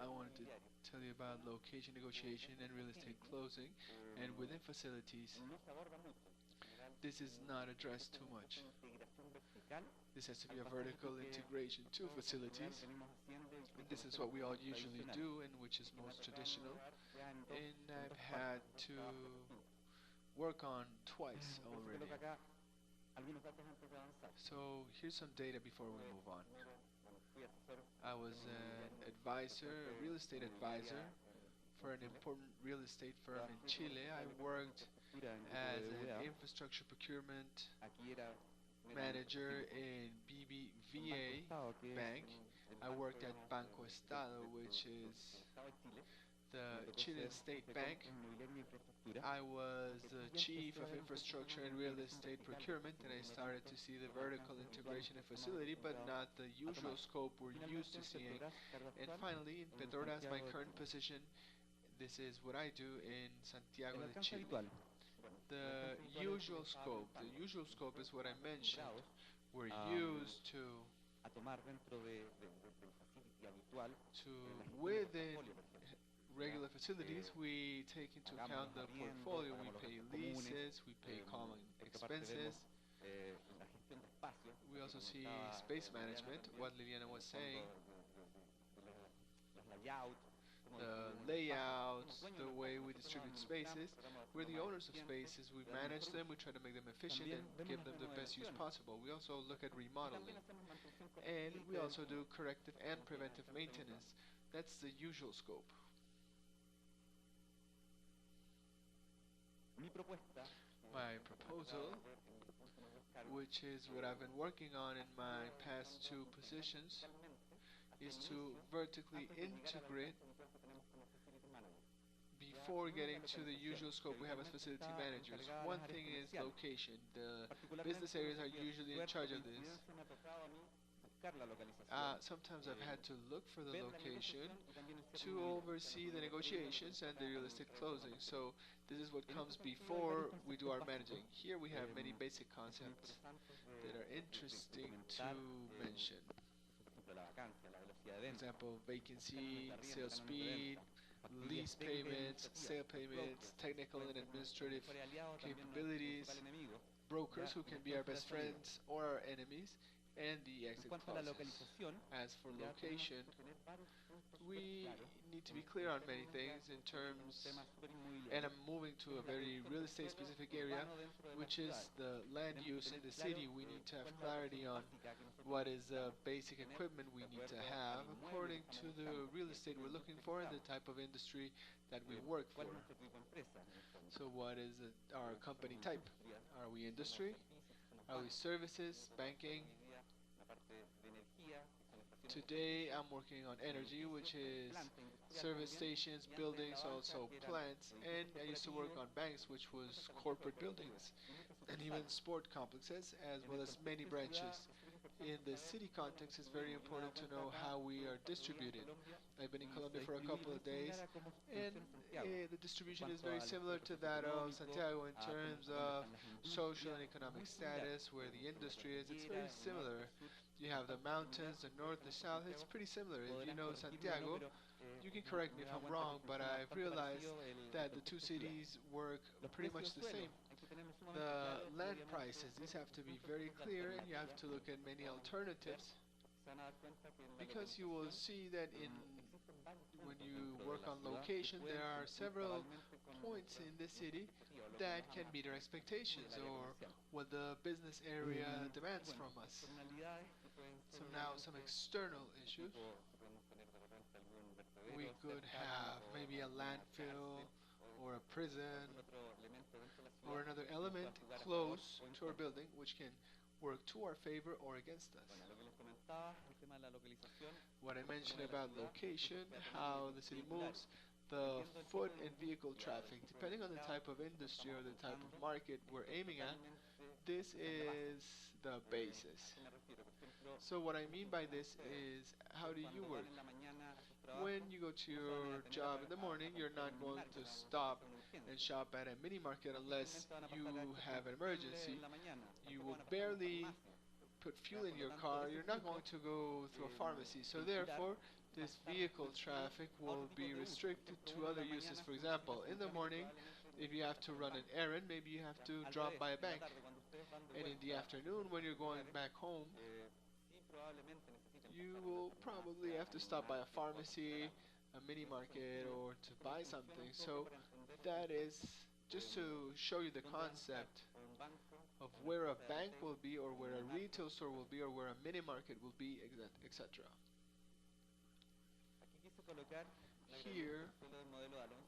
I wanted to tell you about location negotiation and real estate closing, and within facilities, this is not addressed too much. This has to be a vertical integration to facilities, and this is what we all usually do, and which is most traditional. And I've had to work on twice already. So here's some data before we move on. I was an advisor, a real estate advisor for an important real estate firm in Chile. I worked as an infrastructure procurement manager in BBVA Bank. I worked at Banco Estado, which is the Chilean state bank. I was the chief of infrastructure and real estate procurement, and I started to see the vertical integration and facility, but not the usual scope we're used to seeing. And finally, in Petrobras, my current position, this is what I do in Santiago de Chile. The usual scope is what I mentioned. We're used to within regular facilities, we take into account the portfolio. We pay leases, we pay common expenses. We also see space management, what Liliana was saying, the layouts, the way we distribute spaces. We're the owners of spaces, we manage them, we try to make them efficient and give them the best use possible. We also look at remodeling, and we also do corrective and preventive maintenance. That's the usual scope. My proposal, which is what I've been working on in my past two positions, is to vertically integrate before getting to the usual scope we have as facility managers. One thing is location. The business areas are usually in charge of this. Sometimes I've had to look for the location to oversee the negotiations and the real estate closing. So this is what comes before we do our managing. Here we have many basic concepts that are interesting to mention. For example, vacancy, sales speed, lease payments, sale payments, technical and administrative capabilities, brokers who can be our best friends or our enemies, and the exit clauses. As for location, we need to be clear on many things in terms, and I'm moving to a very real estate specific area, which is the land use in the city. We need to have clarity on what is the basic equipment we need to have according to the real estate we're looking for and the type of industry that we work for. So what is our company type? Are we industry? Are we services, banking? Today I'm working on energy, which is service stations, buildings, also plants, and I used to work on banks, which was corporate buildings, and even sport complexes, as well as many branches. In the city context, it's very important to know how we are distributed. I've been in Colombia for a couple of days, and the distribution is very similar to that of Santiago in terms of social and economic status, where the industry is. It's very similar. You have the mountains, the north, the south. It's pretty similar. If you know Santiago, you can correct me if I'm wrong, but I've realized that the two cities work pretty much the same. The land prices, these have to be very clear, and you have to look at many alternatives, because you will see that when you work on location, there are several points in the city that can meet our expectations or what the business area demands from us. So now some external issues. We could have maybe a landfill or a prison or another element close to our building which can work to our favor or against us. What I mentioned about location, how the city moves, the foot and vehicle traffic, depending on the type of industry or the type of market we're aiming at, this is the basis. So what I mean by this is, how do you work? When you go to your job in the morning, you're not going to stop and shop at a mini market unless you have an emergency. You will barely put fuel in your car. You're not going to go to a pharmacy. So therefore, this vehicle traffic will be restricted to other uses. For example, in the morning, if you have to run an errand, maybe you have to drop by a bank. And in the afternoon, when you're going back home, you will probably have to stop by a pharmacy, a mini market, or to buy something. So that is just to show you the concept of where a bank will be, or where a retail store will be, or where a mini market will be, etc. Here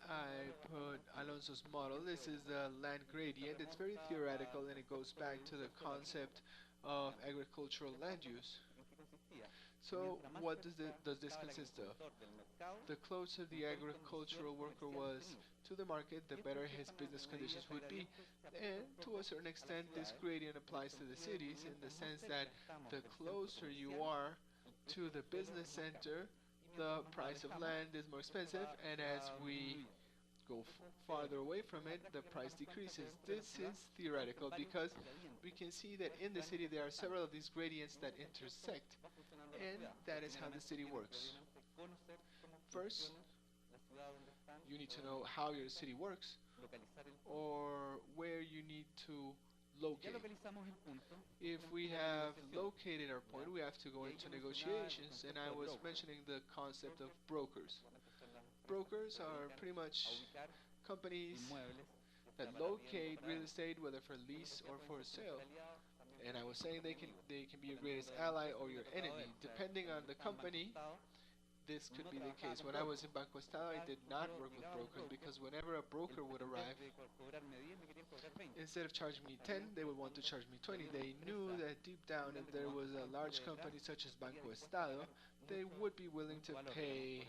I put Alonso's model. This is the land gradient. It's very theoretical, and it goes back to the concept of agricultural land use. So what does this consist of? The closer the agricultural worker was to the market, the better his business conditions would be. And to a certain extent, this gradient applies to the cities in the sense that the closer you are to the business center, the price of land is more expensive, and as we go farther away from it, the price decreases. This is theoretical because we can see that in the city there are several of these gradients that intersect, and that is how the city works. First, you need to know how your city works, or where you need to locate. If we have located our point, we have to go into negotiations, and I was mentioning the concept of brokers. Brokers are pretty much companies that locate real estate, whether for lease or for sale. And I was saying they can be your greatest ally or your enemy, depending on the company. This could be the case. When I was in Banco Estado, I did not work with brokers, because whenever a broker would arrive, instead of charging me 10, they would want to charge me 20. They knew that deep down, if there was a large company such as Banco Estado, they would be willing to pay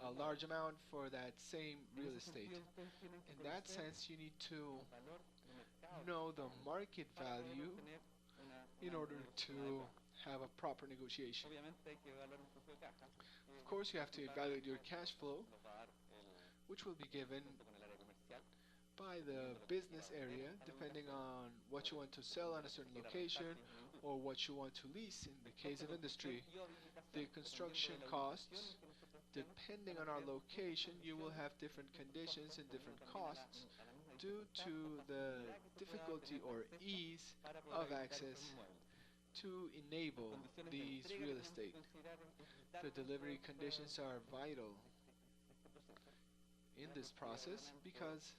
a large amount for that same real estate. In that sense, you need to know the market value in order to have a proper negotiation. Of course, you have to evaluate your cash flow, which will be given by the business area, depending on what you want to sell on a certain location or what you want to lease in the case of industry. The construction costs, depending on our location, you will have different conditions and different costs due to the difficulty or ease of access to enable these real estate. The delivery conditions are vital in this process, because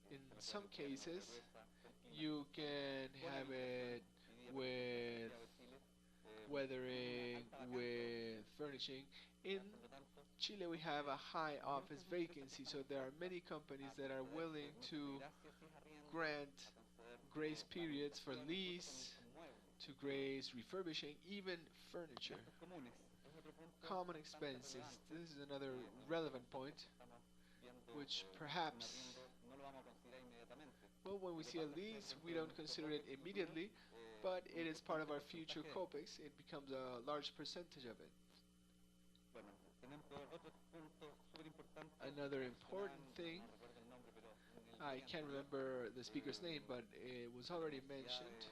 in some cases you can have it with weathering, with furnishing. In Chile we have a high office vacancy, so there are many companies that are willing to grant grace periods for lease, to grace refurbishing, even furniture. Common expenses. This is another relevant point, which perhaps, well, when we see a lease, we don't consider it immediately, but it is part of our future COPEX. It becomes a large percentage of it. Another important thing, I can't remember the speaker's name, but it was already mentioned.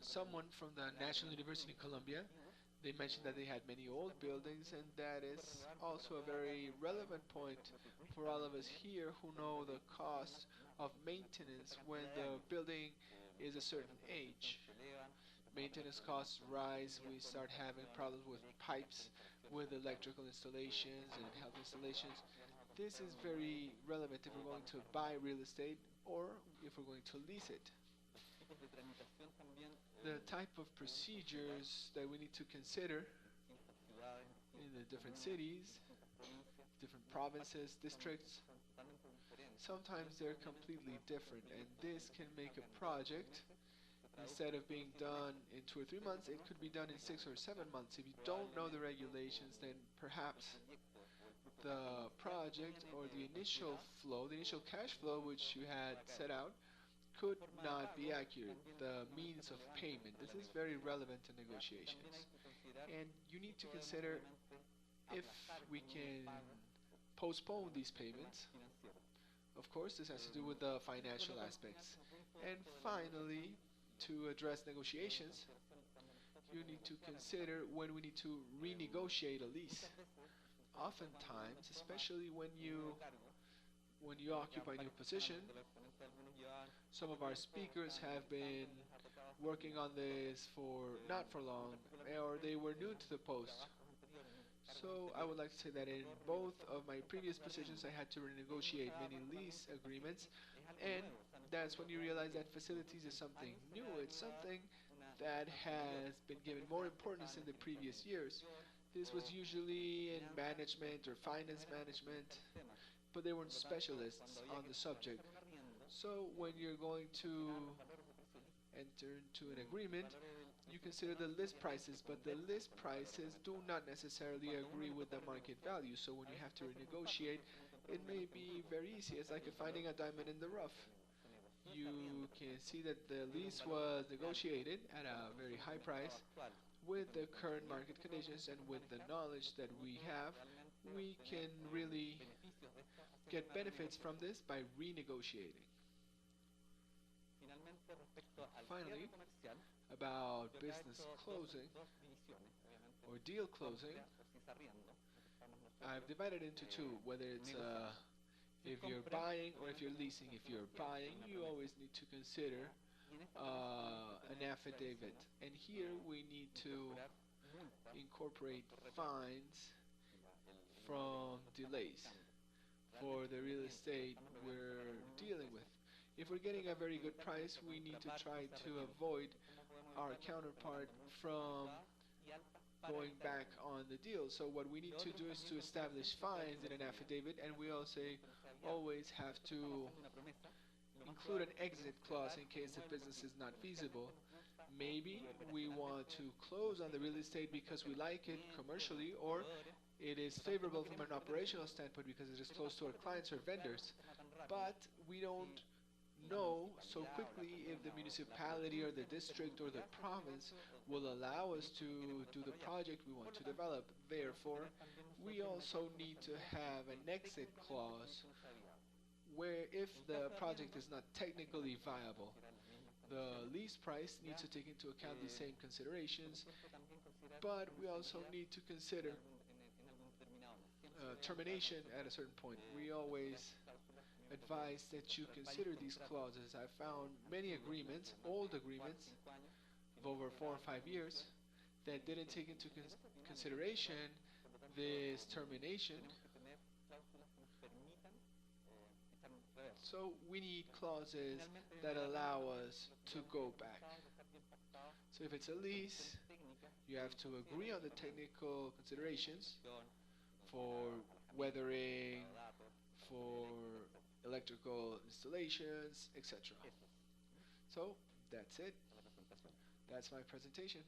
Someone from the National University in Colombia, they mentioned that they had many old buildings, and that is also a very relevant point for all of us here who know the cost of maintenance when the building is a certain age. Maintenance costs rise, we start having problems with pipes, with electrical installations and health installations. This is very relevant if we're going to buy real estate or if we're going to lease it. The type of procedures that we need to consider in the different cities, different provinces, districts, sometimes they're completely different, and this can make a project, instead of being done in 2 or 3 months, it could be done in 6 or 7 months. If you don't know the regulations, then perhaps the project or the initial flow, the initial cash flow which you had set out, could not be accurate. The means of payment, this is very relevant to negotiations. And you need to consider if we can postpone these payments. Of course, this has to do with the financial aspects. And finally, to address negotiations, you need to consider when we need to renegotiate a lease. Oftentimes, especially when you occupy a new position, some of our speakers have been working on this for not for long, or they were new to the post. So I would like to say that in both of my previous positions, I had to renegotiate many lease agreements, and that's when you realize that facilities is something new. It's something that has been given more importance in the previous years. This was usually in management or finance management, but they weren't specialists on the subject. So when you're going to enter into an agreement, you consider the list prices, but the list prices do not necessarily agree with the market value. So when you have to renegotiate, it may be very easy. It's like finding a diamond in the rough. You can see that the lease was negotiated at a very high price. With the current market conditions and with the knowledge that we have, we can really get benefits from this by renegotiating. Finally, about business closing or deal closing, I've divided into two, whether it's if you're buying or if you're leasing. If you're buying, you always need to consider an affidavit, and here we need to incorporate fines from delays for the real estate we're dealing with. If we're getting a very good price, we need to try to avoid our counterpart from going back on the deal. So what we need to do is to establish fines in an affidavit, and we also always have to include an exit clause in case the business is not feasible. Maybe we want to close on the real estate because we like it commercially, or it is favorable from an operational standpoint because it is close to our clients or vendors. But we don't know so quickly if the municipality or the district or the province will allow us to do the project we want to develop. Therefore, we also need to have an exit clause where if the project is not technically viable, the lease price needs to take into account these same considerations, but we also need to consider termination at a certain point. We always advise that you consider these clauses. I found many agreements, old agreements of over 4 or 5 years, that didn't take into consideration this termination. So we need clauses that allow us to go back. So if it's a lease, you have to agree on the technical considerations for weathering, for electrical installations, etc. So that's it. That's my presentation.